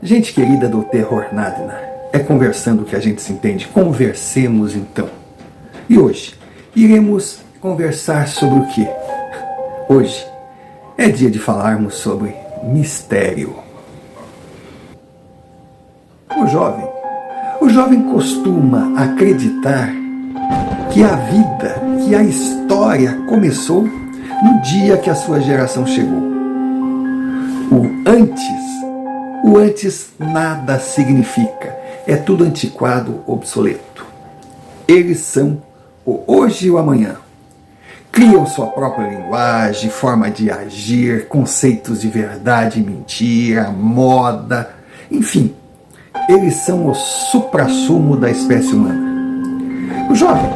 Gente querida do Terror Nadna, é conversando que a gente se entende. Conversemos então. E hoje, iremos conversar sobre o quê? Hoje é dia de falarmos sobre mistério. O jovem costuma acreditar que a vida, que a história começou no dia que a sua geração chegou. O antes nada significa, é tudo antiquado, obsoleto. Eles são o hoje e o amanhã. Criam sua própria linguagem, forma de agir, conceitos de verdade e mentira, moda, enfim. Eles são o suprassumo da espécie humana. O jovem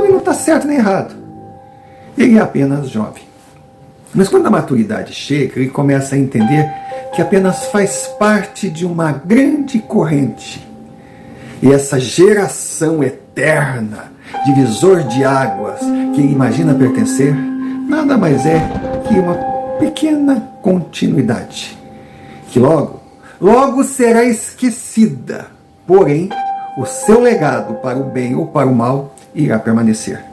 não está certo nem errado. Ele é apenas jovem. Mas quando a maturidade chega, ele começa a entender que apenas faz parte de uma grande corrente. E essa geração eterna, divisor de águas, que ele imagina pertencer, nada mais é que uma pequena continuidade, que logo será esquecida, porém o seu legado para o bem ou para o mal irá permanecer.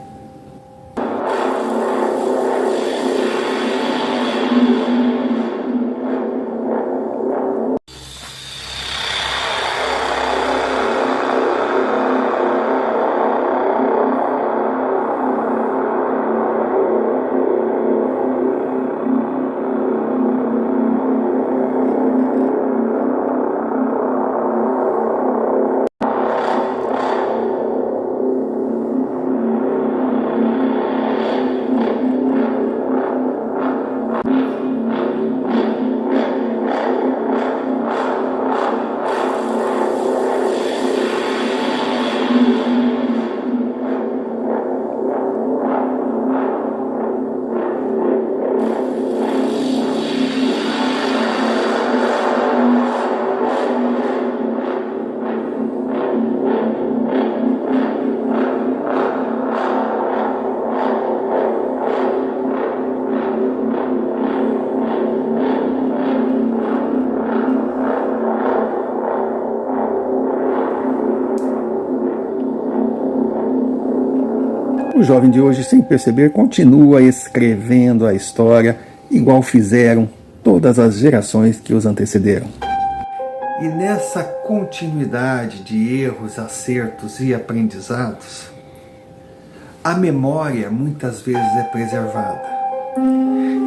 O jovem de hoje, sem perceber, continua escrevendo a história igual fizeram todas as gerações que os antecederam. E nessa continuidade de erros, acertos e aprendizados, a memória muitas vezes é preservada.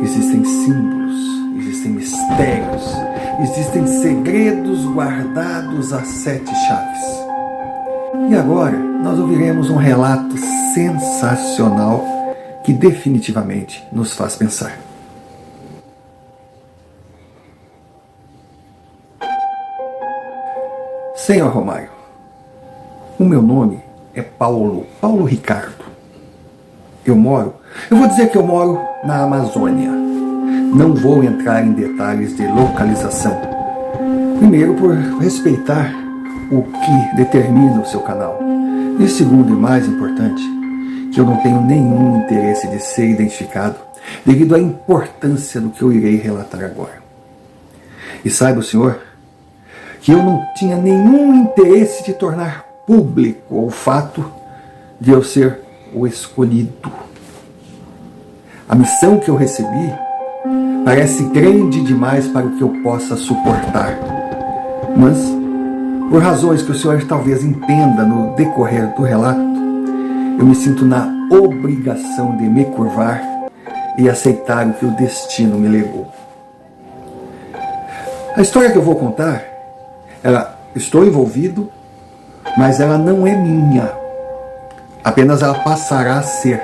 Existem símbolos, existem mistérios, existem segredos guardados a 7 chaves. E agora nós ouviremos um relato sensacional que definitivamente nos faz pensar. Senhor Romário, o meu nome é Paulo Ricardo. Eu vou dizer que eu moro na Amazônia. Não vou entrar em detalhes de localização. Primeiro, por respeitar o que determina o seu canal. E segundo e mais importante, que eu não tenho nenhum interesse de ser identificado devido à importância do que eu irei relatar agora. E saiba o senhor que eu não tinha nenhum interesse de tornar público o fato de eu ser o escolhido. A missão que eu recebi parece grande demais para o que eu possa suportar, mas por razões que o senhor talvez entenda no decorrer do relato, eu me sinto na obrigação de me curvar e aceitar o que o destino me legou. A história que eu vou contar, estou envolvido, mas ela não é minha. Apenas ela passará a ser.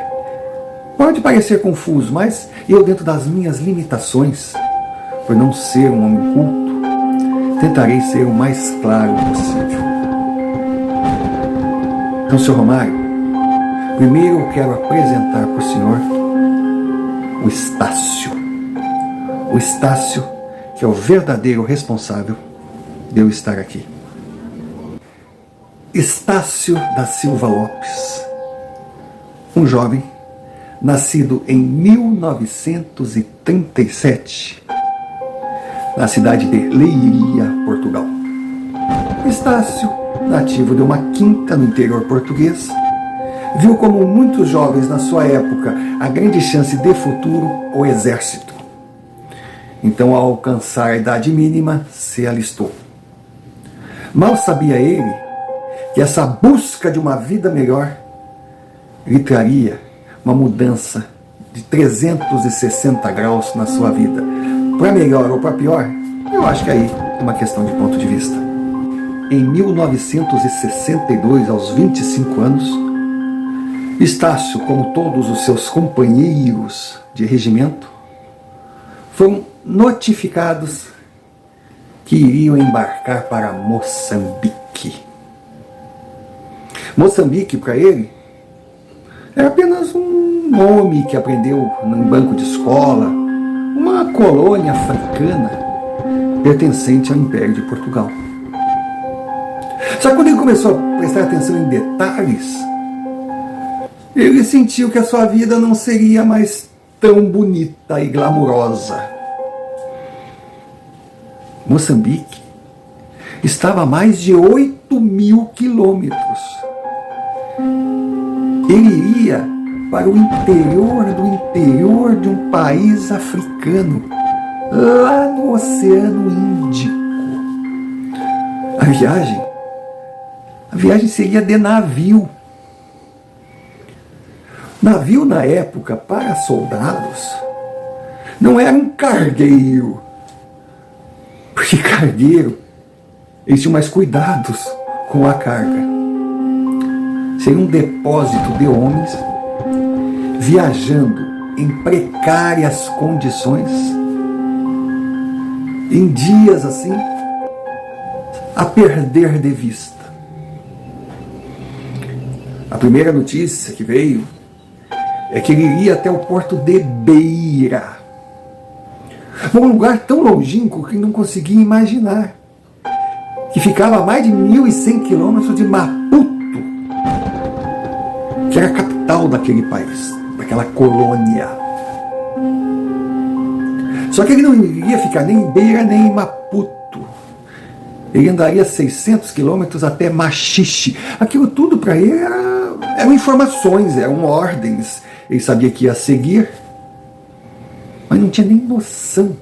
Pode parecer confuso, mas eu, dentro das minhas limitações, por não ser um homem culto, tentarei ser o mais claro possível. Então, Sr. Romário, primeiro eu quero apresentar para o senhor o Estácio. O Estácio, que é o verdadeiro responsável de eu estar aqui. Estácio da Silva Lopes, um jovem nascido em 1937, na cidade de Leiria, Portugal. Estácio, nativo de uma quinta no interior português, viu como muitos jovens na sua época a grande chance de futuro o exército. Então, ao alcançar a idade mínima, se alistou. Mal sabia ele que essa busca de uma vida melhor lhe traria uma mudança de 360 graus na sua vida. Para melhor ou para pior, eu acho que aí é uma questão de ponto de vista. Em 1962, aos 25 anos, Estácio, como todos os seus companheiros de regimento, foram notificados que iriam embarcar para Moçambique. Moçambique, para ele, era apenas um nome que aprendeu num banco de escola, uma colônia africana pertencente ao Império de Portugal. Só que quando ele começou a prestar atenção em detalhes, ele sentiu que a sua vida não seria mais tão bonita e glamurosa. Moçambique estava a mais de 8.000 quilômetros. Ele iria para o interior de um país africano, lá no Oceano Índico. A viagem seria de navio. Navio, na época, para soldados, não era um cargueiro. Porque cargueiro, eles tinham mais cuidados com a carga. Seria um depósito de homens viajando em precárias condições, em dias assim, a perder de vista. A primeira notícia que veio é que ele iria até o porto de Beira, um lugar tão longínquo que não conseguia imaginar, que ficava a mais de 1.100 quilômetros de Maputo, que era a capital daquele país, daquela colônia. Só que ele não iria ficar nem em Beira nem em Maputo. Ele andaria 600 quilômetros até Machixe. Aquilo tudo para ele eram informações, eram ordens. Ele sabia que ia seguir, mas não tinha nem noção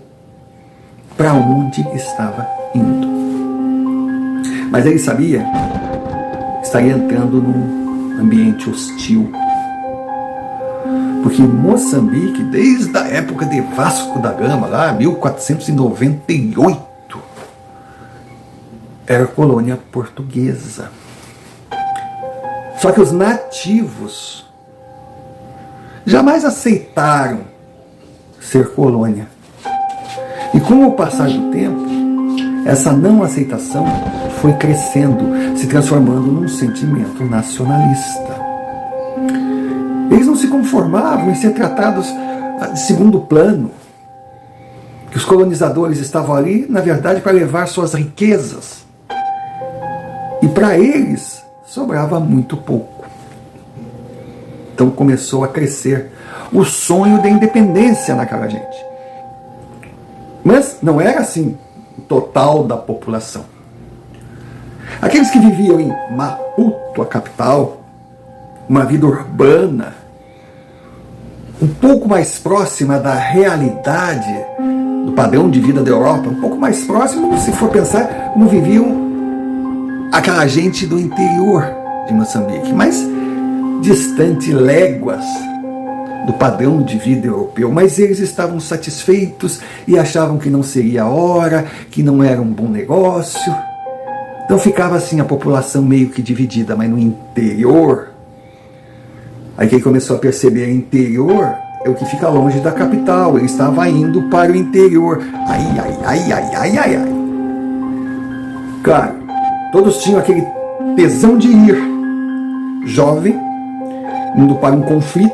para onde estava indo. Mas ele sabia que estaria entrando num ambiente hostil. Porque Moçambique, desde a época de Vasco da Gama, lá 1498, era colônia portuguesa. Só que os nativos jamais aceitaram ser colônia. E com o passar do tempo, essa não aceitação foi crescendo, se transformando num sentimento nacionalista. Eles não se conformavam em ser tratados de segundo plano. Que os colonizadores estavam ali, na verdade, para levar suas riquezas. E para eles, sobrava muito pouco. Então começou a crescer o sonho de independência naquela gente. Mas não era assim o total da população. Aqueles que viviam em Maputo, a capital, uma vida urbana, um pouco mais próxima da realidade, do padrão de vida da Europa, um pouco mais próximo, se for pensar, como viviam aquela gente do interior de Moçambique, mas distante léguas do padrão de vida europeu. Mas eles estavam satisfeitos e achavam que não seria a hora, que não era um bom negócio. Então ficava assim a população meio que dividida, mas no interior. Aí quem começou a perceber, interior é o que fica longe da capital. Ele estava indo para o interior. Ai. Claro, todos tinham aquele tesão de ir. Jovem, indo para um conflito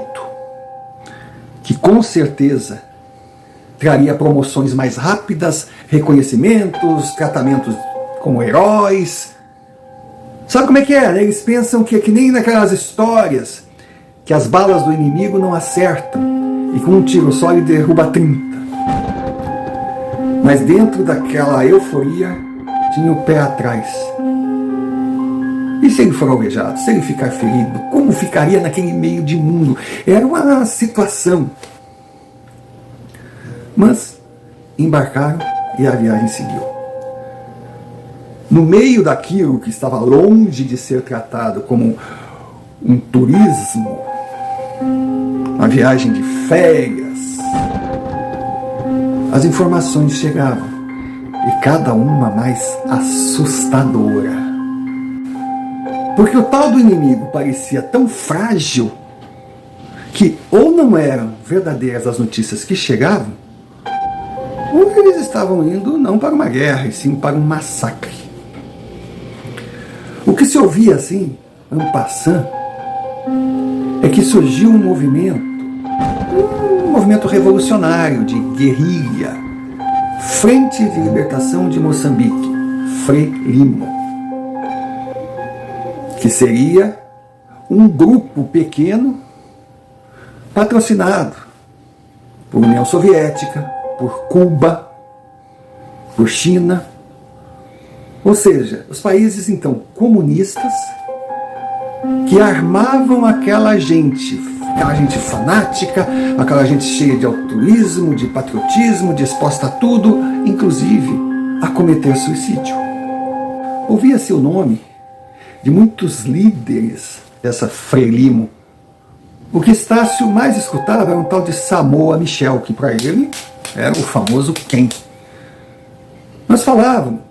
que com certeza traria promoções mais rápidas, reconhecimentos, tratamentos como heróis. Sabe como é que é? Eles pensam que é que nem naquelas histórias que as balas do inimigo não acertam e com um tiro só ele derruba 30. Mas dentro daquela euforia, tinha o pé atrás. E se ele for alvejado? Se ele ficar ferido? Como ficaria naquele meio de mundo? Era uma situação. Mas embarcaram e a viagem seguiu. No meio daquilo que estava longe de ser tratado como um turismo, uma viagem de férias, as informações chegavam, e cada uma mais assustadora. Porque o tal do inimigo parecia tão frágil que ou não eram verdadeiras as notícias que chegavam, ou eles estavam indo não para uma guerra, e sim para um massacre. O que se ouvia assim, en passant, é que surgiu um movimento revolucionário de guerrilha, Frente de Libertação de Moçambique, FRELIMO, que seria um grupo pequeno patrocinado por União Soviética, por Cuba, por China, ou seja, os países então comunistas que armavam aquela gente fanática, aquela gente cheia de altruísmo, de patriotismo, disposta a tudo, inclusive a cometer suicídio. Ouvia-se o nome de muitos líderes dessa FRELIMO. O que Estácio mais escutava era um tal de Samoa Michel, que para ele era o famoso Ken. Nós falávamos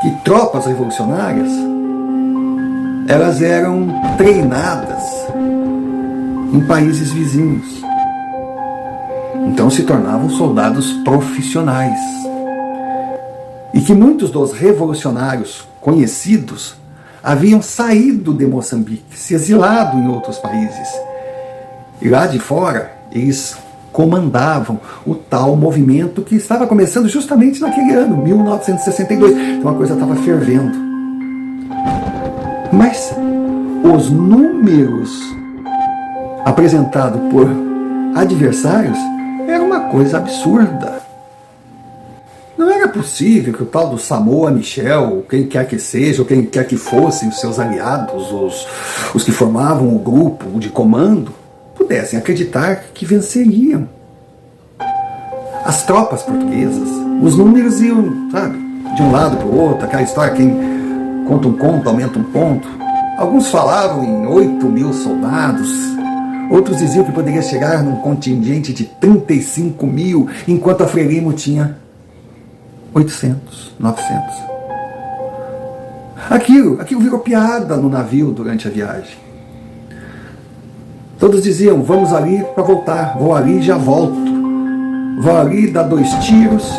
que tropas revolucionárias, elas eram treinadas em países vizinhos. Então se tornavam soldados profissionais. E que muitos dos revolucionários conhecidos haviam saído de Moçambique, se exilado em outros países. E lá de fora, eles comandavam o tal movimento que estava começando justamente naquele ano, 1962. Então a coisa estava fervendo. Mas os números apresentados por adversários eram uma coisa absurda. Não era possível que o tal do Samoa Michel, ou quem quer que seja, ou quem quer que fossem os seus aliados, os que formavam o grupo de comando, pudessem acreditar que venceriam. As tropas portuguesas, os números iam, sabe, de um lado para o outro, aquela história, quem conta um conto aumenta um ponto. Alguns falavam em 8.000 soldados, outros diziam que poderia chegar num contingente de 35.000, enquanto a FRELIMO tinha 800, 900. Aquilo virou piada no navio durante a viagem. Todos diziam, vamos ali para voltar, vou ali e já volto. Vou ali dar 2 tiros,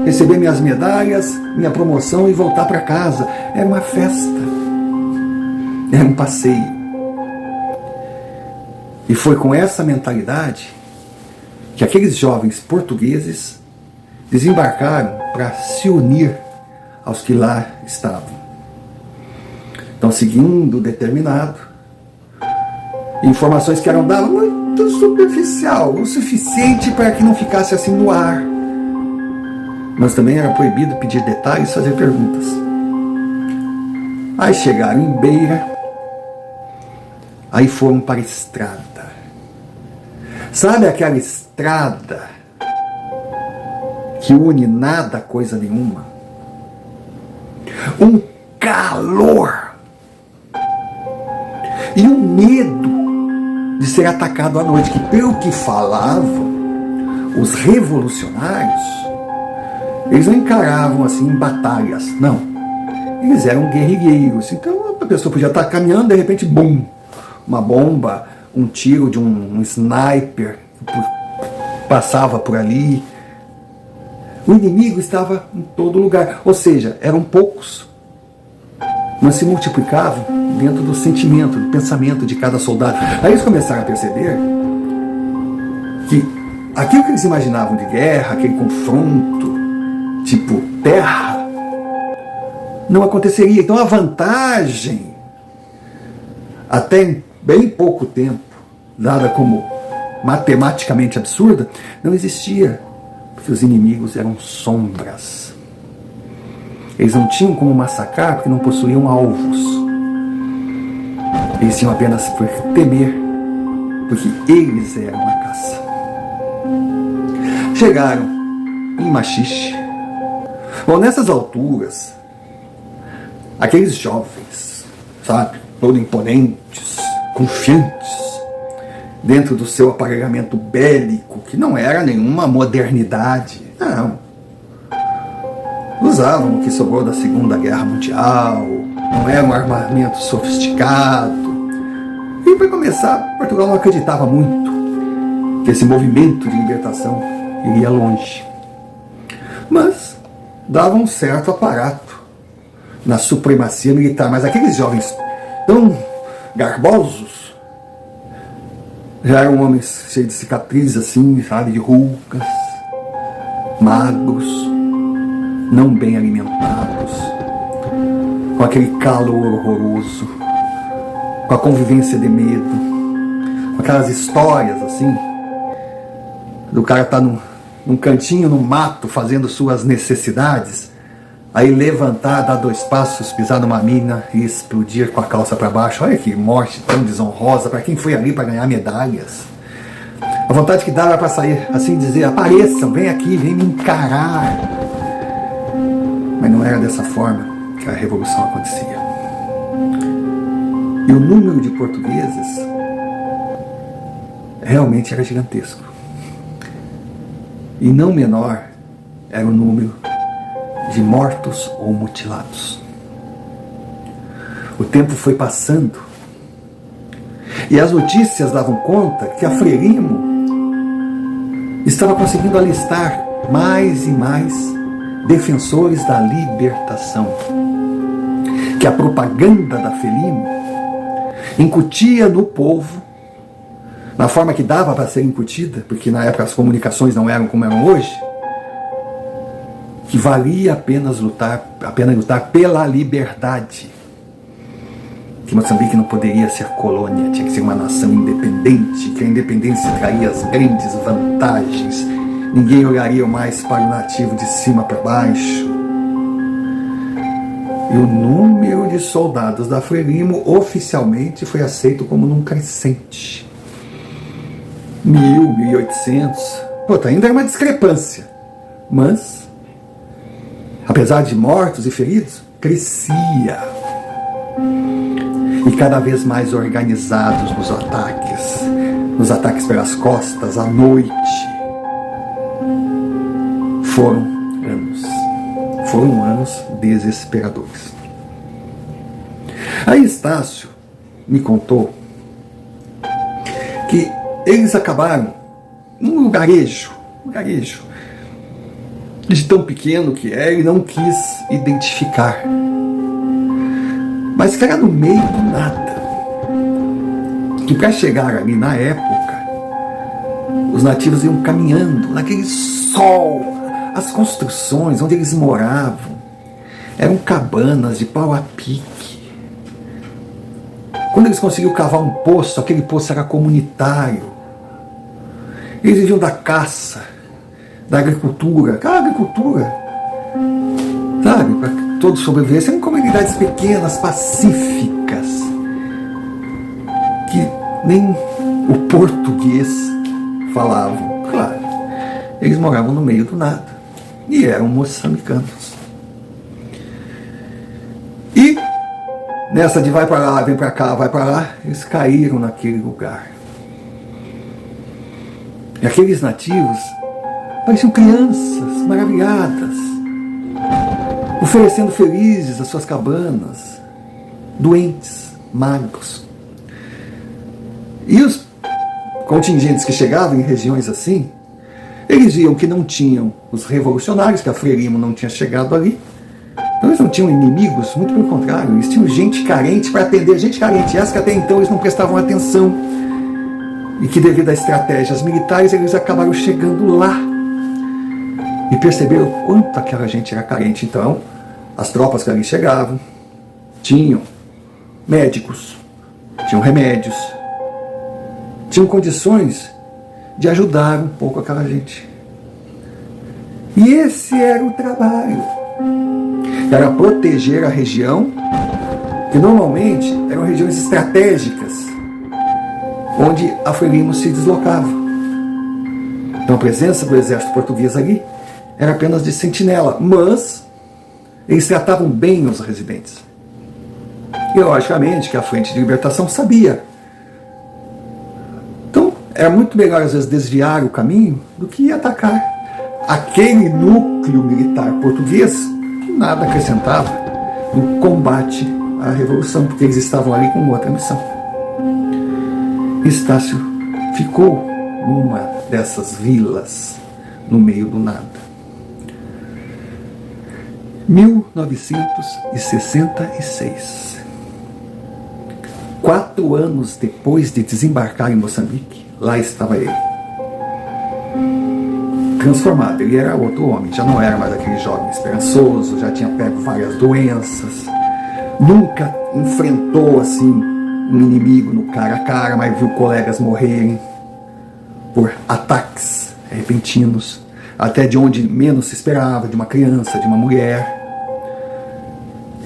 receber minhas medalhas, minha promoção e voltar para casa. Era uma festa, era um passeio. E foi com essa mentalidade que aqueles jovens portugueses desembarcaram para se unir aos que lá estavam. Então, seguindo determinado, informações que eram dadas muito superficial, o suficiente para que não ficasse assim no ar. Mas também era proibido pedir detalhes e fazer perguntas. Aí chegaram em Beira, aí foram para a estrada. Sabe aquela estrada que une nada, coisa nenhuma? Um calor e um medo de ser atacado à noite, que pelo que falavam os revolucionários, eles não encaravam assim batalhas, não. Eles eram guerrilheiros, então a pessoa podia estar caminhando, de repente, bum, uma bomba, um tiro de um sniper passava por ali. O inimigo estava em todo lugar, ou seja, eram poucos, mas se multiplicavam dentro do sentimento, do pensamento de cada soldado. Aí eles começaram a perceber que aquilo que eles imaginavam de guerra, aquele confronto tipo terra, não aconteceria. Então a vantagem, até em bem pouco tempo, dada como matematicamente absurda, não existia. que os inimigos eram sombras. Eles não tinham como massacrar porque não possuíam alvos. Eles tinham apenas por temer, porque eles eram a caça. Chegaram em Machixe. Bom, nessas alturas, aqueles jovens, sabe, todo imponentes, confiantes, dentro do seu aparelhamento bélico, que não era nenhuma modernidade, não. Usavam o que sobrou da Segunda Guerra Mundial, não era um armamento sofisticado. E para começar, Portugal não acreditava muito que esse movimento de libertação iria longe. Mas dava um certo aparato na supremacia militar. Mas aqueles jovens tão garbosos já eram homens cheios de cicatrizes assim, sabe, de rugas, magros, não bem alimentados, com aquele calor horroroso, com a convivência de medo, com aquelas histórias assim, do cara estar num cantinho no mato fazendo suas necessidades, aí levantar, dar 2 passos, pisar numa mina e explodir com a calça para baixo. Olha que morte tão desonrosa para quem foi ali para ganhar medalhas. A vontade que dava para sair assim, dizer: apareçam, vem aqui, vem me encarar. Mas não era dessa forma que a revolução acontecia. E o número de portugueses realmente era gigantesco. E não menor era o número de mortos ou mutilados. O tempo foi passando e as notícias davam conta que a Frelimo estava conseguindo alistar mais e mais defensores da libertação, que a propaganda da Frelimo incutia no povo, na forma que dava para ser incutida, porque na época as comunicações não eram como eram hoje, que valia a pena lutar pela liberdade, que Moçambique não poderia ser colônia, tinha que ser uma nação independente, que a independência traria as grandes vantagens, ninguém olharia mais para o nativo de cima para baixo. E o número de soldados da Frelimo oficialmente foi aceito como num crescente. 1.000, 1.800, ainda é uma discrepância, mas apesar de mortos e feridos, crescia. E cada vez mais organizados nos ataques pelas costas, à noite. Foram anos desesperadores. Aí Estácio me contou que eles acabaram num lugarejo, de tão pequeno que é, ele não quis identificar, mas que era no meio do nada, que para chegar ali na época, os nativos iam caminhando naquele sol. As construções onde eles moravam eram cabanas de pau a pique. Quando eles conseguiram cavar um poço, aquele poço era comunitário. Eles viviam da caça, da agricultura. Aquela agricultura, sabe, para que todos sobrevivessem. Eram comunidades pequenas, pacíficas, que nem o português falavam. Claro, eles moravam no meio do nada. E eram moçambicanos. E nessa de vai para lá, vem para cá, vai para lá, eles caíram naquele lugar. E aqueles nativos pareciam crianças maravilhadas, oferecendo felizes as suas cabanas, doentes, magros. E os contingentes que chegavam em regiões assim, eles viam que não tinham os revolucionários, que a Frelimo não tinha chegado ali. Então eles não tinham inimigos, muito pelo contrário, eles tinham gente carente para atender gente carente, essa que até então eles não prestavam atenção. E que devido a estratégias militares eles acabaram chegando lá e perceberam o quanto aquela gente era carente. Então as tropas que ali chegavam tinham médicos, tinham remédios, tinham condições de ajudar um pouco aquela gente. E esse era o trabalho. Era proteger a região, que normalmente eram regiões estratégicas, onde a Frelimo se deslocava. Então a presença do exército português ali era apenas de sentinela, mas eles tratavam bem os residentes. E logicamente que a Frente de Libertação sabia. Então era muito melhor às vezes desviar o caminho do que atacar aquele núcleo militar português que nada acrescentava no combate à Revolução, porque eles estavam ali com outra missão. Estácio ficou numa dessas vilas no meio do nada. 1966. 4 anos depois de desembarcar em Moçambique, lá estava ele. Transformado, ele era outro homem, já não era mais aquele jovem esperançoso, já tinha pego várias doenças, nunca enfrentou assim um inimigo no cara a cara, mas viu colegas morrerem por ataques repentinos, até de onde menos se esperava, de uma criança, de uma mulher.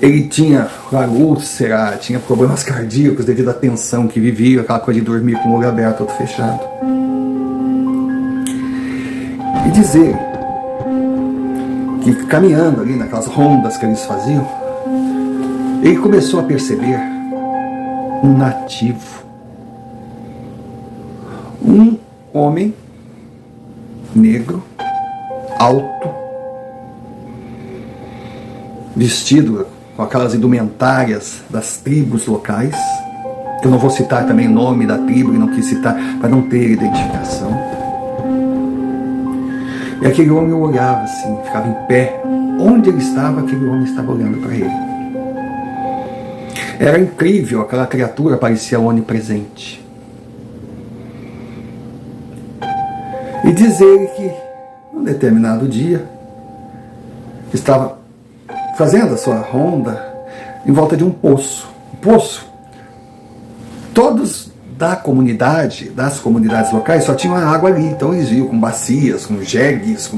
Ele tinha, claro, úlcera, tinha problemas cardíacos devido à tensão que vivia, aquela coisa de dormir com o olho aberto, outro fechado. E dizer que caminhando ali naquelas rondas que eles faziam, ele começou a perceber um nativo, um homem negro, alto, vestido com aquelas indumentárias das tribos locais. Eu não vou citar também o nome da tribo, e não quis citar para não ter identificação. E aquele homem olhava assim, ficava em pé. Onde ele estava, aquele homem estava olhando para ele. Era incrível, aquela criatura parecia onipresente. E diz ele que, num determinado dia, estava fazendo a sua ronda em volta de um poço. Um poço. Todos da comunidade, das comunidades locais, só tinham a água ali. Então eles iam com bacias, com jegues,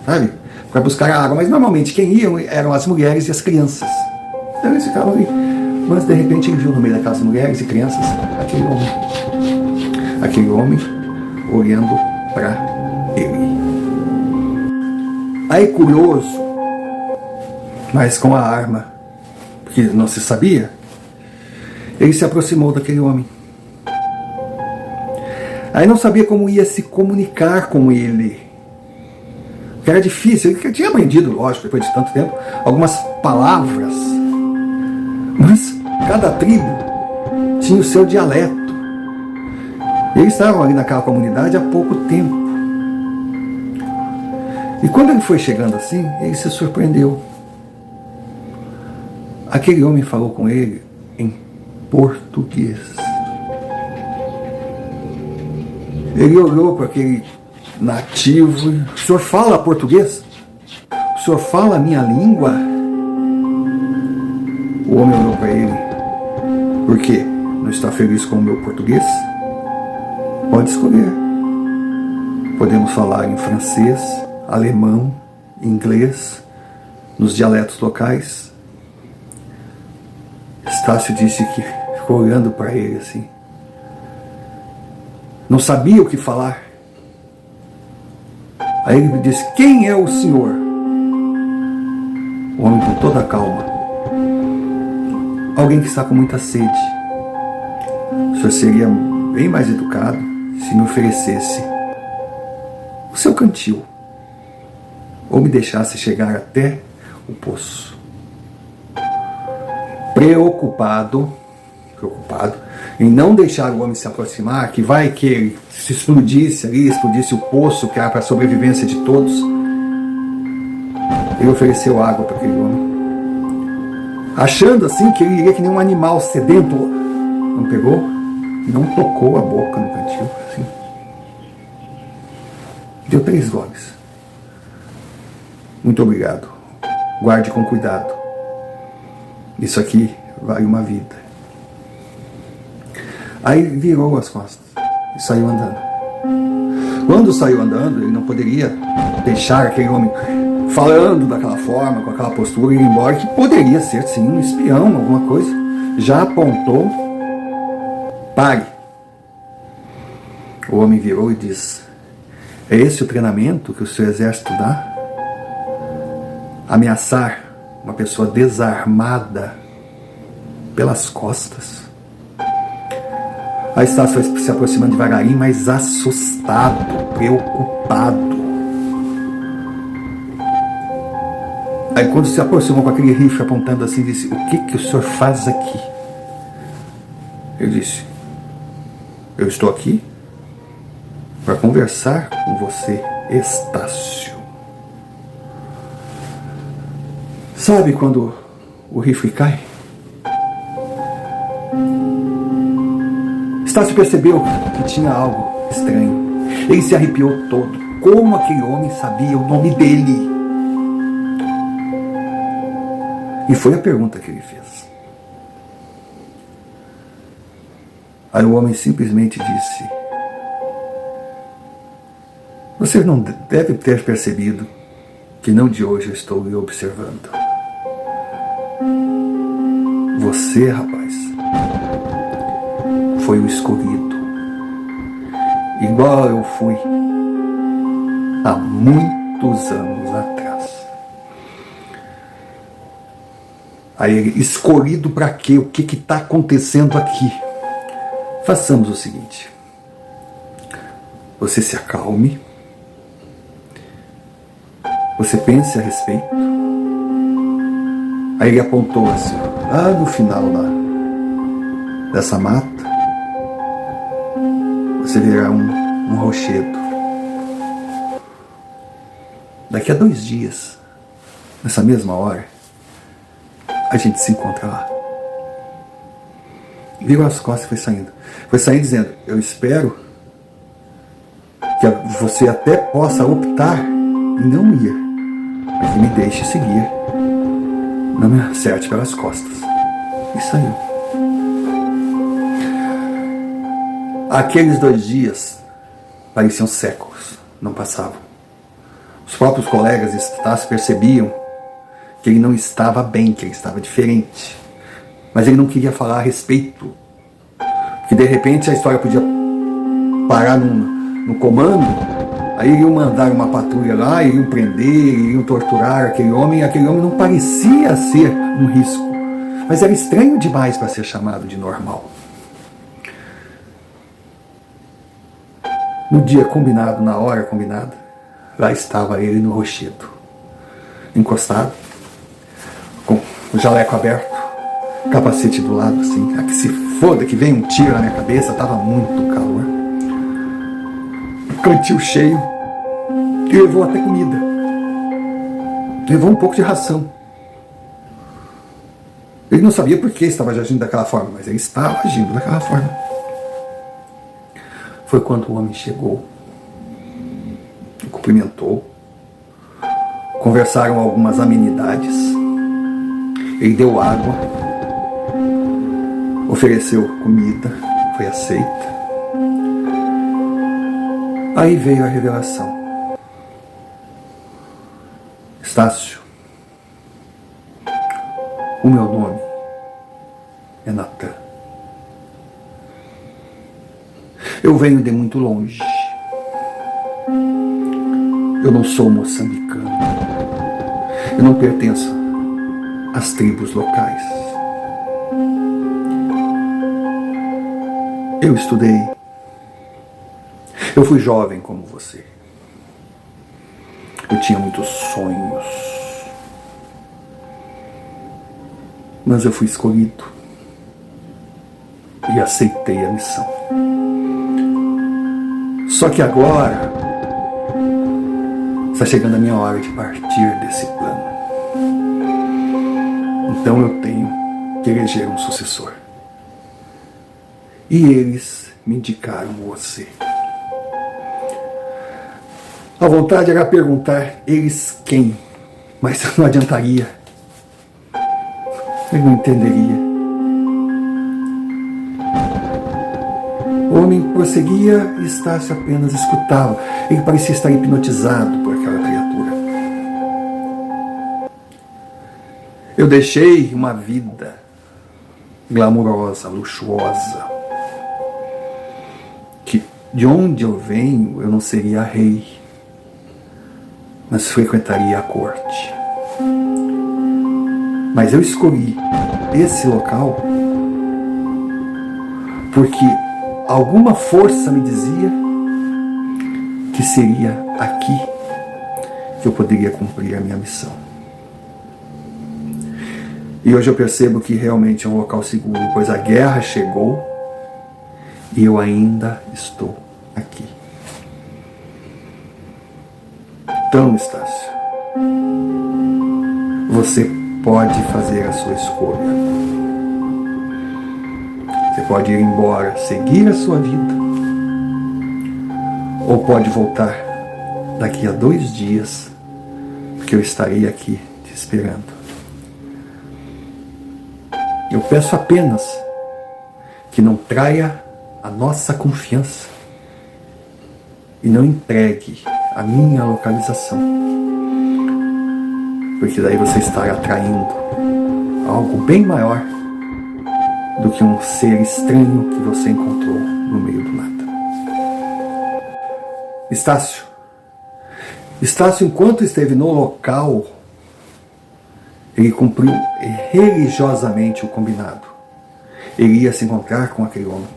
sabe, para buscar a água. Mas normalmente quem iam eram as mulheres e as crianças. Então eles ficavam ali. Mas de repente ele viu no meio daquelas mulheres e crianças aquele homem. Aquele homem olhando para ele. Aí curioso, mas com a arma, porque não se sabia, ele se aproximou daquele homem. Aí não sabia como ia se comunicar com ele. Porque era difícil, ele tinha aprendido, lógico, depois de tanto tempo, algumas palavras. Mas cada tribo tinha o seu dialeto. Eles estavam ali naquela comunidade há pouco tempo. E quando ele foi chegando assim, ele se surpreendeu. Aquele homem falou com ele em português. Ele olhou para aquele nativo e: o senhor fala português? O senhor fala a minha língua? O homem olhou para ele: por quê? Não está feliz com o meu português? Pode escolher. Podemos falar em francês, alemão, inglês, nos dialetos locais. Estácio disse que ficou olhando para ele assim. Não sabia o que falar. Aí ele me disse: quem é o senhor? O homem com toda a calma: alguém que está com muita sede. O senhor seria bem mais educado se me oferecesse o seu cantil ou me deixasse chegar até o poço. Preocupado em não deixar o homem se aproximar, que vai que ele se explodisse ali, explodisse o poço que era para a sobrevivência de todos, ele ofereceu água para aquele homem, achando assim que ele iria que nem um animal sedento. Não pegou, não tocou a boca no cantil, assim. Deu 3 goles. Muito obrigado. Guarde com cuidado. Isso aqui vale uma vida. Aí virou as costas e saiu andando. Quando saiu andando, ele não poderia deixar aquele homem falando daquela forma, com aquela postura, e ir embora, que poderia ser, sim, um espião, alguma coisa. Já apontou, pare. O homem virou e disse: é esse o treinamento que o seu exército dá? Ameaçar uma pessoa desarmada pelas costas? Aí Estácio foi se aproximando devagarinho, mas assustado, preocupado. Aí quando se aproximou com aquele rifle apontando assim, disse: o que o senhor faz aqui? Ele disse: eu estou aqui para conversar com você, Estácio. Sabe quando o rifle cai? Estácio percebeu que tinha algo estranho. Ele se arrepiou todo. Como aquele homem sabia o nome dele? E foi a pergunta que ele fez. Aí o homem simplesmente disse: você não deve ter percebido que não de hoje eu estou lhe observando. Você, rapaz, foi o escolhido, igual eu fui há muitos anos atrás. Aí ele: escolhido para quê? O que está acontecendo aqui? Façamos o seguinte: você se acalme, você pense a respeito. Aí ele apontou assim, lá no final dessa mata, você verá um rochedo. Daqui a 2 dias, nessa mesma hora, a gente se encontra lá. Virou as costas e foi saindo. Foi saindo dizendo: eu espero que você até possa optar em não ir, mas que me deixe seguir. Não me acerte pelas costas. E saiu. Aqueles 2 dias pareciam séculos, não passavam. Os próprios colegas de Estácio percebiam que ele não estava bem, que ele estava diferente. Mas ele não queria falar a respeito. Que de repente a história podia parar no comando, aí iriam mandar uma patrulha lá, iriam prender, iriam torturar aquele homem, e aquele homem não parecia ser um risco. Mas era estranho demais para ser chamado de normal. No dia combinado, na hora combinada, lá estava ele no rochedo, encostado, com o jaleco aberto, capacete do lado, assim, a que se foda, que vem um tiro na minha cabeça, estava muito calor. Cantil cheio, e levou até comida. Levou um pouco de ração. Ele não sabia por que estava agindo daquela forma, mas ele estava agindo daquela forma. Foi quando o homem chegou, o cumprimentou, conversaram algumas amenidades, ele deu água, ofereceu comida, foi aceita. Aí veio a revelação. Estácio, o meu nome é Natan. Eu venho de muito longe. Eu não sou moçambicano. Eu não pertenço às tribos locais. Eu estudei. Eu fui jovem como você. Eu tinha muitos sonhos. Mas eu fui escolhido. E aceitei a missão. Só que agora está chegando a minha hora de partir desse plano. Então eu tenho que eleger um sucessor. E eles me indicaram você. A vontade era perguntar eles quem, mas não adiantaria. Ele não entenderia. O homem prosseguia e Estácio apenas escutava. Ele parecia estar hipnotizado por aquela criatura. Eu deixei uma vida glamurosa, luxuosa, que de onde eu venho eu não seria rei, mas frequentaria a corte. Mas eu escolhi esse local porque alguma força me dizia que seria aqui que eu poderia cumprir a minha missão. E hoje eu percebo que realmente é um local seguro, pois a guerra chegou e eu ainda estou aqui. Então, Estácio, você pode fazer a sua escolha. Você pode ir embora, seguir a sua vida, ou pode voltar daqui a 2 dias, porque eu estarei aqui te esperando. Eu peço apenas que não traia a nossa confiança e não entregue a minha localização, porque daí você estará atraindo algo bem maior do que um ser estranho que você encontrou no meio do nada. Estácio, enquanto esteve no local, ele cumpriu religiosamente o combinado. Ele ia se encontrar com aquele homem.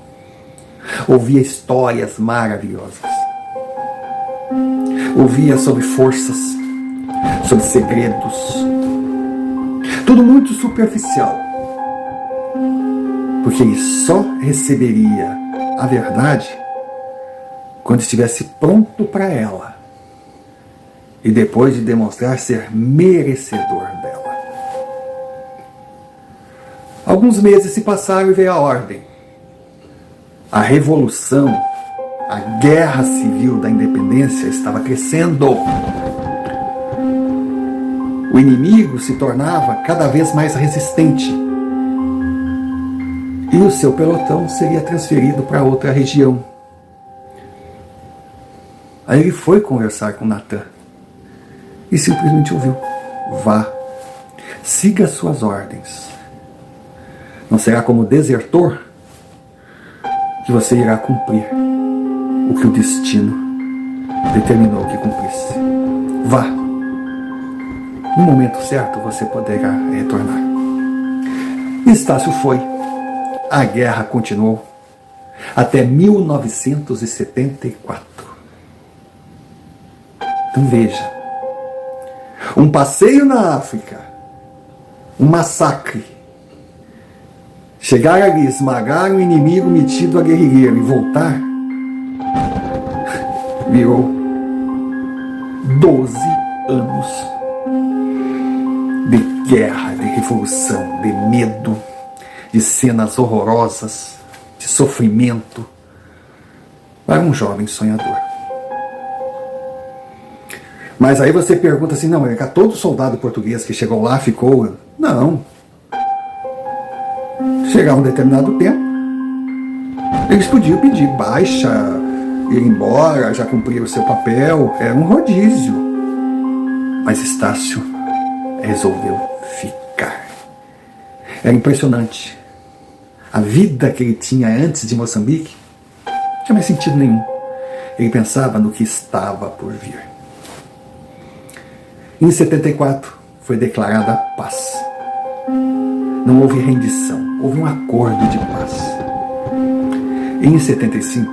Ouvia histórias maravilhosas. Ouvia sobre forças, sobre segredos. Tudo muito superficial. Porque ele só receberia a verdade quando estivesse pronto para ela. E depois de demonstrar ser merecedor dela. Alguns meses se passaram e veio a ordem. A revolução, a guerra civil da independência estava crescendo. O inimigo se tornava cada vez mais resistente. E o seu pelotão seria transferido para outra região. Aí ele foi conversar com Natan. E simplesmente ouviu: vá, siga suas ordens. Não será como desertor que você irá cumprir o que o destino determinou que cumprisse. Vá. No momento certo você poderá retornar. Estácio foi. A guerra continuou até 1974. Então veja. Um passeio na África. Um massacre. Chegar ali, esmagar um inimigo metido a guerrilheiro e voltar, virou 12 anos de guerra, de revolução, de medo, de cenas horrorosas, de sofrimento, para um jovem sonhador. Mas aí você pergunta assim, não, é que todo soldado português que chegou lá ficou... Não. Chegava um determinado tempo, eles podiam pedir baixa, ir embora, já cumpriram o seu papel, era um rodízio. Mas Estácio resolveu ficar. Era impressionante. A vida que ele tinha antes de Moçambique não tinha mais sentido nenhum. Ele pensava no que estava por vir. Em 74 foi declarada paz. Não houve rendição, houve um acordo de paz. Em 75,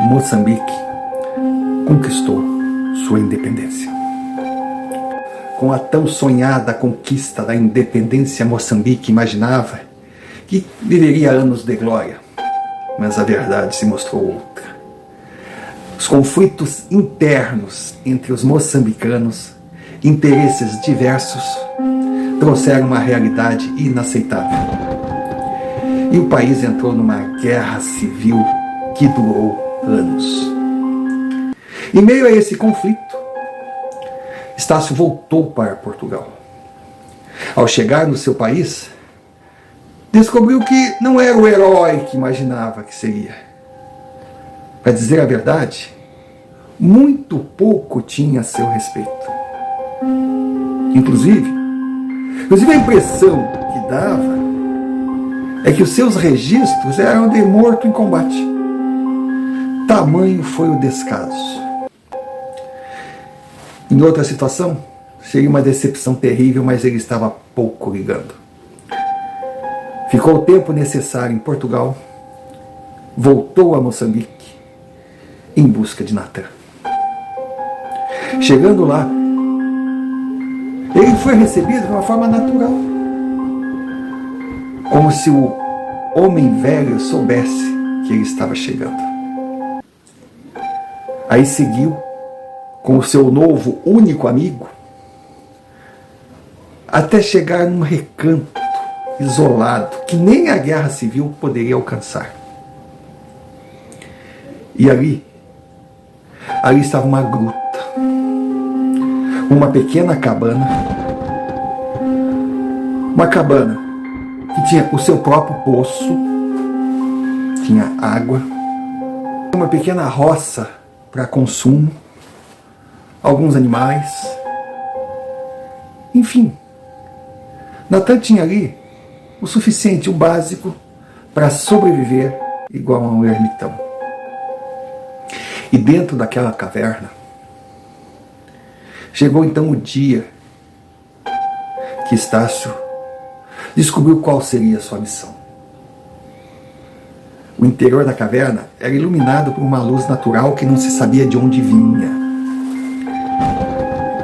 Moçambique conquistou sua independência. Com a tão sonhada conquista da independência, Moçambique imaginava que viveria anos de glória, mas a verdade se mostrou outra. Os conflitos internos entre os moçambicanos, interesses diversos, trouxeram uma realidade inaceitável. E o país entrou numa guerra civil que durou anos. Em meio a esse conflito, Estácio voltou para Portugal. Ao chegar no seu país, descobriu que não era o herói que imaginava que seria. para dizer a verdade, muito pouco tinha a seu respeito. Inclusive a impressão que dava é que os seus registros eram de morto em combate. Tamanho foi o descaso. Em outra situação, seria uma decepção terrível, mas ele estava pouco ligando. Ficou o tempo necessário em Portugal, voltou a Moçambique em busca de Natan. Chegando lá, ele foi recebido de uma forma natural, como se o homem velho soubesse que ele estava chegando. Aí seguiu com o seu novo único amigo até chegar num recanto isolado que nem a guerra civil poderia alcançar. E ali estava uma gruta, uma pequena cabana, que tinha o seu próprio poço, tinha água, uma pequena roça para consumo, alguns animais, enfim. Natan tinha ali o suficiente, o básico, para sobreviver igual a um ermitão. E dentro daquela caverna, chegou então o dia que Estácio descobriu qual seria a sua missão. O interior da caverna era iluminado por uma luz natural que não se sabia de onde vinha.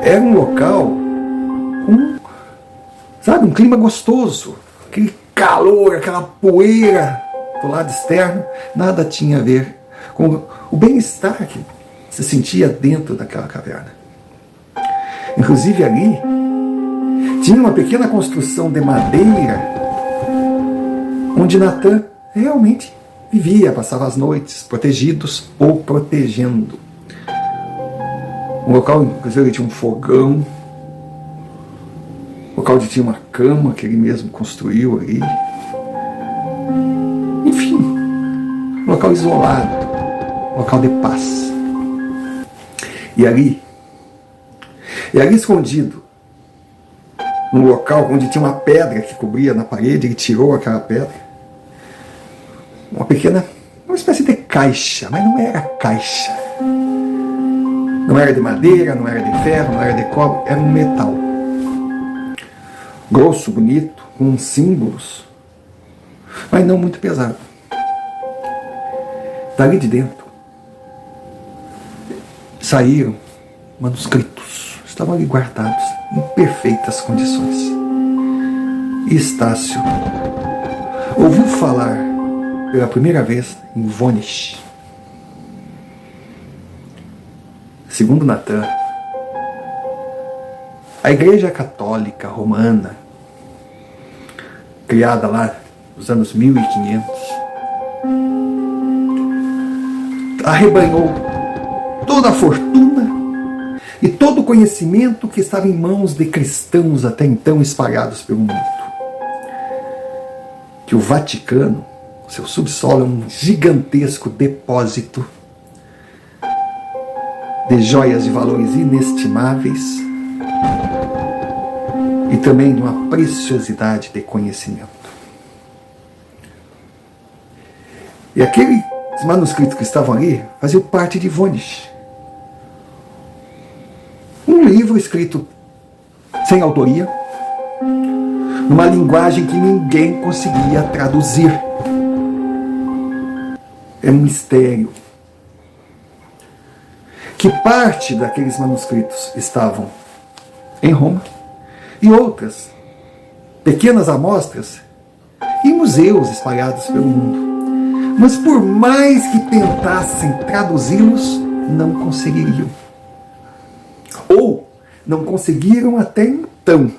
Era um local com, um clima gostoso, aquele calor, aquela poeira do lado externo, nada tinha a ver com o bem-estar que se sentia dentro daquela caverna. Inclusive ali tinha uma pequena construção de madeira onde Natan realmente vivia, passava as noites protegidos ou protegendo. Um local, inclusive, tinha um fogão, um local onde tinha uma cama que ele mesmo construiu ali. Enfim, um local isolado, um local de paz. E ali escondido, num local onde tinha uma pedra que cobria na parede, ele tirou aquela pedra, uma espécie de caixa, mas não era caixa. Não era de madeira, não era de ferro, não era de cobre, era um metal. Grosso, bonito, com símbolos, mas não muito pesado. Dali de dentro saíram manuscritos, estavam ali guardados em perfeitas condições. E Estácio ouviu falar pela primeira vez em Voynich. Segundo Natan, a Igreja Católica Romana, criada lá nos anos 1500, arrebanhou toda a fortuna e todo o conhecimento que estava em mãos de cristãos até então espalhados pelo mundo. Que o Vaticano, seu subsolo, é um gigantesco depósito de joias de valores inestimáveis e também de uma preciosidade de conhecimento. E aqueles manuscritos que estavam ali faziam parte de Voynich. Um livro escrito sem autoria, numa linguagem que ninguém conseguia traduzir. É um mistério. Que parte daqueles manuscritos estavam em Roma e outras pequenas amostras em museus espalhados pelo mundo. Mas por mais que tentassem traduzi-los, não conseguiriam. Ou não conseguiram até então.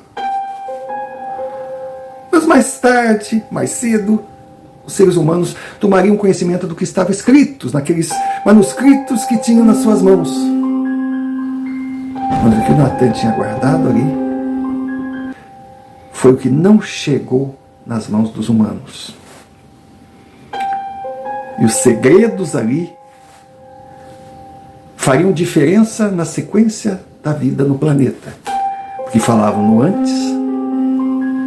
Mas mais tarde, mais cedo, os seres humanos tomariam conhecimento do que estava escrito naqueles manuscritos que tinham nas suas mãos. Mas o que Natan tinha guardado ali foi o que não chegou nas mãos dos humanos. E os segredos ali fariam diferença na sequência da vida no planeta, porque falavam no antes,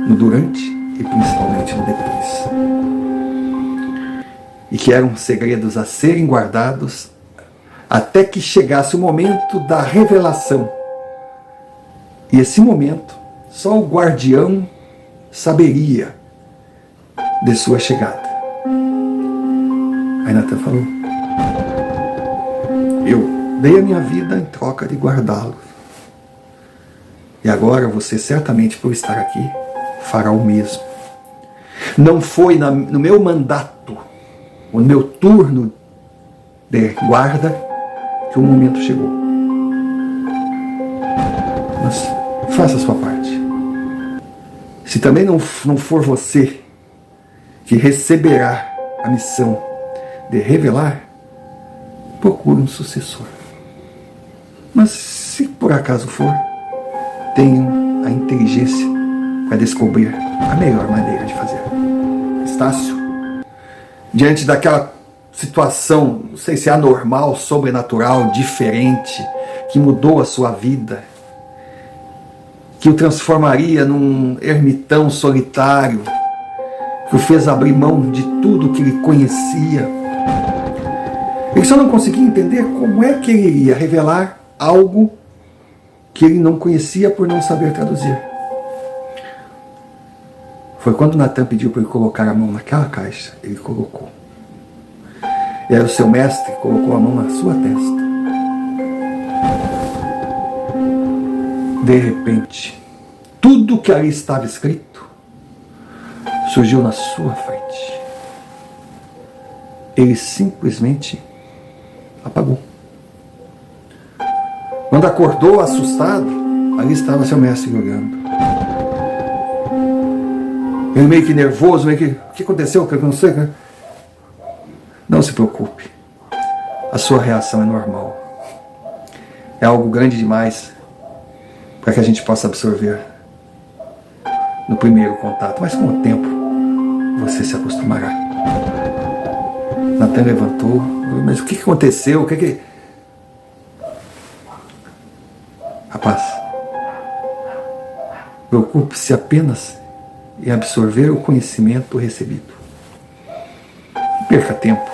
no durante e principalmente no depois. E que eram segredos a serem guardados até que chegasse o momento da revelação. E esse momento, só o guardião saberia de sua chegada. Aí Natan falou: eu dei a minha vida em troca de guardá-los. E agora você, certamente por estar aqui, fará o mesmo. Não foi no meu mandato, no meu turno de guarda, que o momento chegou. Mas faça a sua parte. Se também não for você que receberá a missão de revelar, procure um sucessor. Mas se por acaso for, tenham a inteligência para descobrir a melhor maneira de fazer. Estácio, diante daquela situação, não sei se é anormal, sobrenatural, diferente, que mudou a sua vida, que o transformaria num ermitão solitário, que o fez abrir mão de tudo que ele conhecia. Ele só não conseguia entender como é que ele iria revelar algo que ele não conhecia por não saber traduzir. Foi quando Natan pediu para ele colocar a mão naquela caixa, ele colocou. E aí o seu mestre colocou a mão na sua testa. De repente, tudo que ali estava escrito surgiu na sua frente. Ele simplesmente apagou. Quando acordou assustado, ali estava seu mestre olhando. Ele meio que nervoso, meio que: o que aconteceu? Que eu não sei. Não se preocupe. A sua reação é normal. É algo grande demais para que a gente possa absorver no primeiro contato. Mas com o tempo, você se acostumará. Natan levantou. Mas o que aconteceu? Rapaz, preocupe-se apenas em absorver o conhecimento recebido. Não perca tempo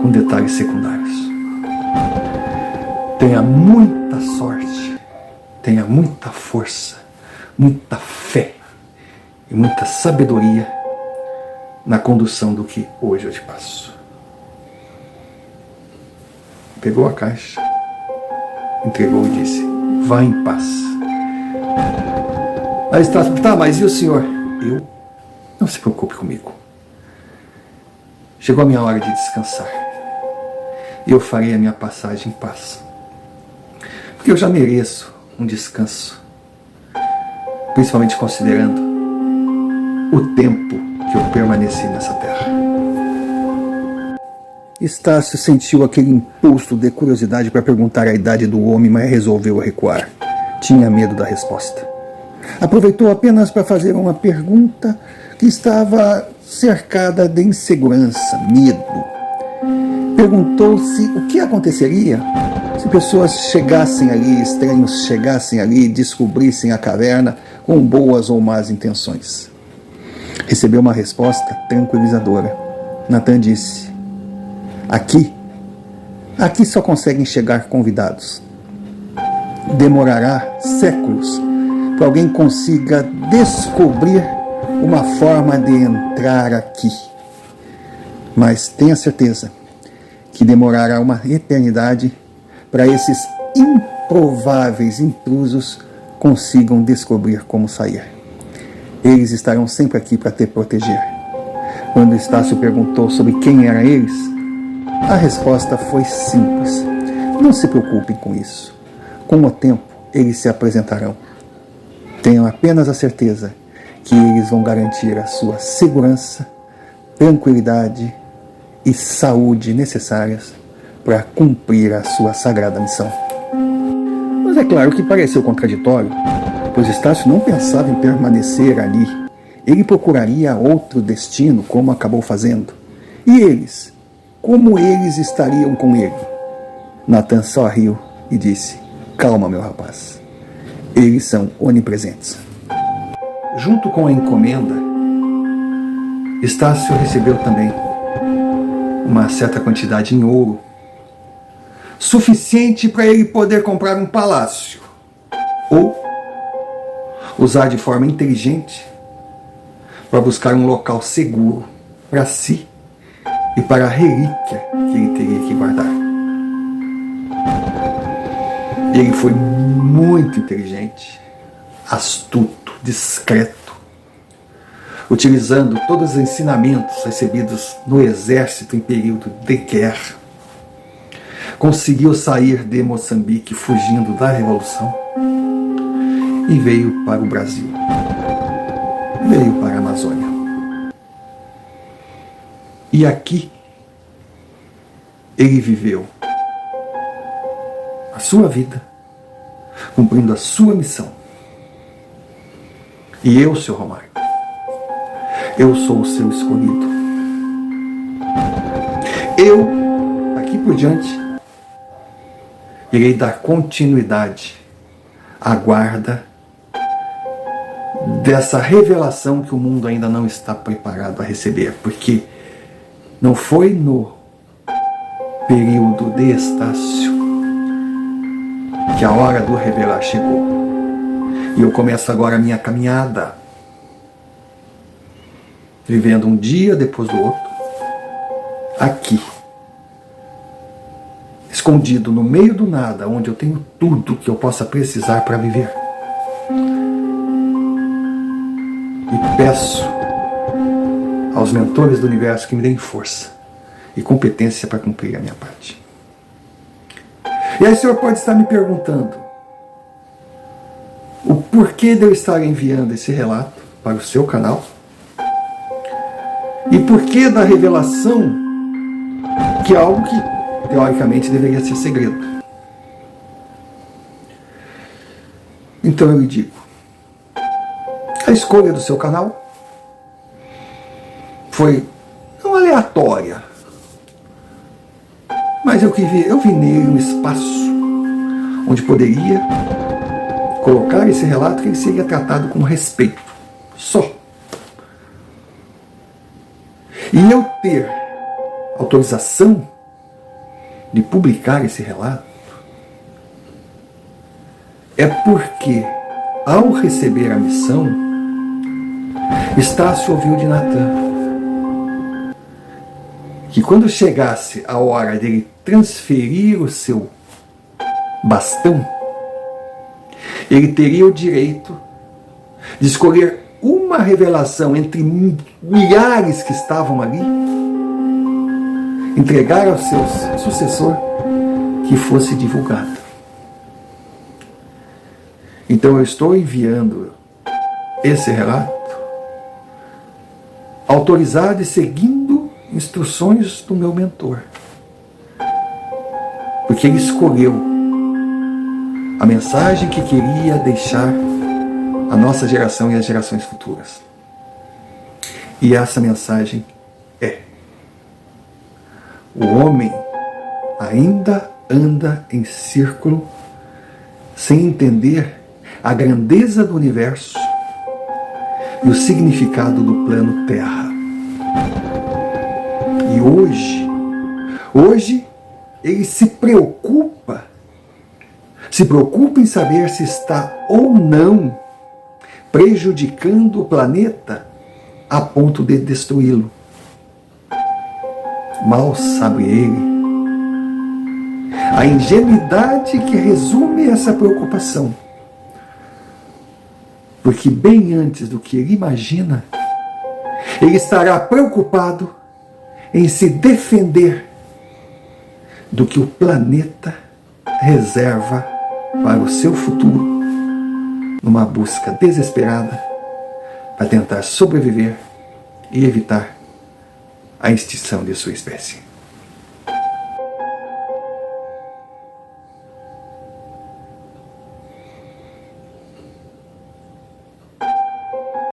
com detalhes secundários. Tenha muita sorte, tenha muita força, muita fé e muita sabedoria na condução do que hoje eu te passo. Pegou a caixa, entregou e disse: vá em paz. Aí está: tá, mas e o senhor? Eu? Não se preocupe comigo. Chegou a minha hora de descansar. Eu farei a minha passagem em paz. Porque eu já mereço um descanso. Principalmente considerando o tempo que eu permaneci nessa terra. Estácio sentiu aquele impulso de curiosidade para perguntar a idade do homem, mas resolveu recuar. Tinha medo da resposta. Aproveitou apenas para fazer uma pergunta que estava cercada de insegurança, medo. Perguntou-se o que aconteceria se pessoas chegassem ali, estranhos chegassem ali e descobrissem a caverna com boas ou más intenções. Recebeu uma resposta tranquilizadora. Natan disse: aqui só conseguem chegar convidados. Demorará séculos para alguém consiga descobrir uma forma de entrar aqui. Mas tenha certeza que demorará uma eternidade para esses improváveis intrusos consigam descobrir como sair. Eles estarão sempre aqui para te proteger. Quando Estácio perguntou sobre quem eram eles, a resposta foi simples: não se preocupem com isso. Com o tempo, eles se apresentarão. Tenham apenas a certeza que eles vão garantir a sua segurança, tranquilidade e saúde necessárias para cumprir a sua sagrada missão. Mas é claro que pareceu contraditório, pois Estácio não pensava em permanecer ali. Ele procuraria outro destino, como acabou fazendo. E eles? Como eles estariam com ele? Natan sorriu e disse: calma, meu rapaz. Eles são onipresentes. Junto com a encomenda, Estácio recebeu também uma certa quantidade em ouro, suficiente para ele poder comprar um palácio ou usar de forma inteligente para buscar um local seguro para si e para a relíquia que ele teria que guardar. Ele foi muito inteligente, astuto, discreto, utilizando todos os ensinamentos recebidos no exército em período de guerra. Conseguiu sair de Moçambique fugindo da Revolução e veio para o Brasil. Veio para a Amazônia. E aqui ele viveu a sua vida, cumprindo a sua missão. E eu, seu Romário, eu sou o seu escolhido. Eu, daqui por diante, irei dar continuidade à guarda dessa revelação que o mundo ainda não está preparado a receber, porque não foi no período de Estácio que a hora do revelar chegou. E eu começo agora a minha caminhada, vivendo um dia depois do outro, aqui, escondido no meio do nada, onde eu tenho tudo que eu possa precisar para viver. E peço aos mentores do universo que me deem força e competência para cumprir a minha parte. E aí o senhor pode estar me perguntando o porquê de eu estar enviando esse relato para o seu canal e porquê da revelação, que é algo que teoricamente deveria ser segredo. Então eu lhe digo, a escolha do seu canal foi não aleatória, mas eu vi nele um espaço onde poderia colocar esse relato que ele seria tratado com respeito, só. E eu ter autorização de publicar esse relato é porque, ao receber a missão, Estácio ouviu de Natan que quando chegasse a hora dele transferir o seu bastão, ele teria o direito de escolher uma revelação entre milhares que estavam ali, entregar ao seu sucessor que fosse divulgado. Então eu estou enviando esse relato autorizado e seguindo instruções do meu mentor, porque ele escolheu a mensagem que queria deixar a nossa geração e as gerações futuras. E essa mensagem é: o homem ainda anda em círculo sem entender a grandeza do universo e o significado do plano Terra. E hoje ele se preocupa em saber se está ou não prejudicando o planeta a ponto de destruí-lo. Mal sabe ele a ingenuidade que resume essa preocupação, porque bem antes do que ele imagina, ele estará preocupado em se defender do que o planeta reserva para o seu futuro, numa busca desesperada para tentar sobreviver e evitar a extinção de sua espécie.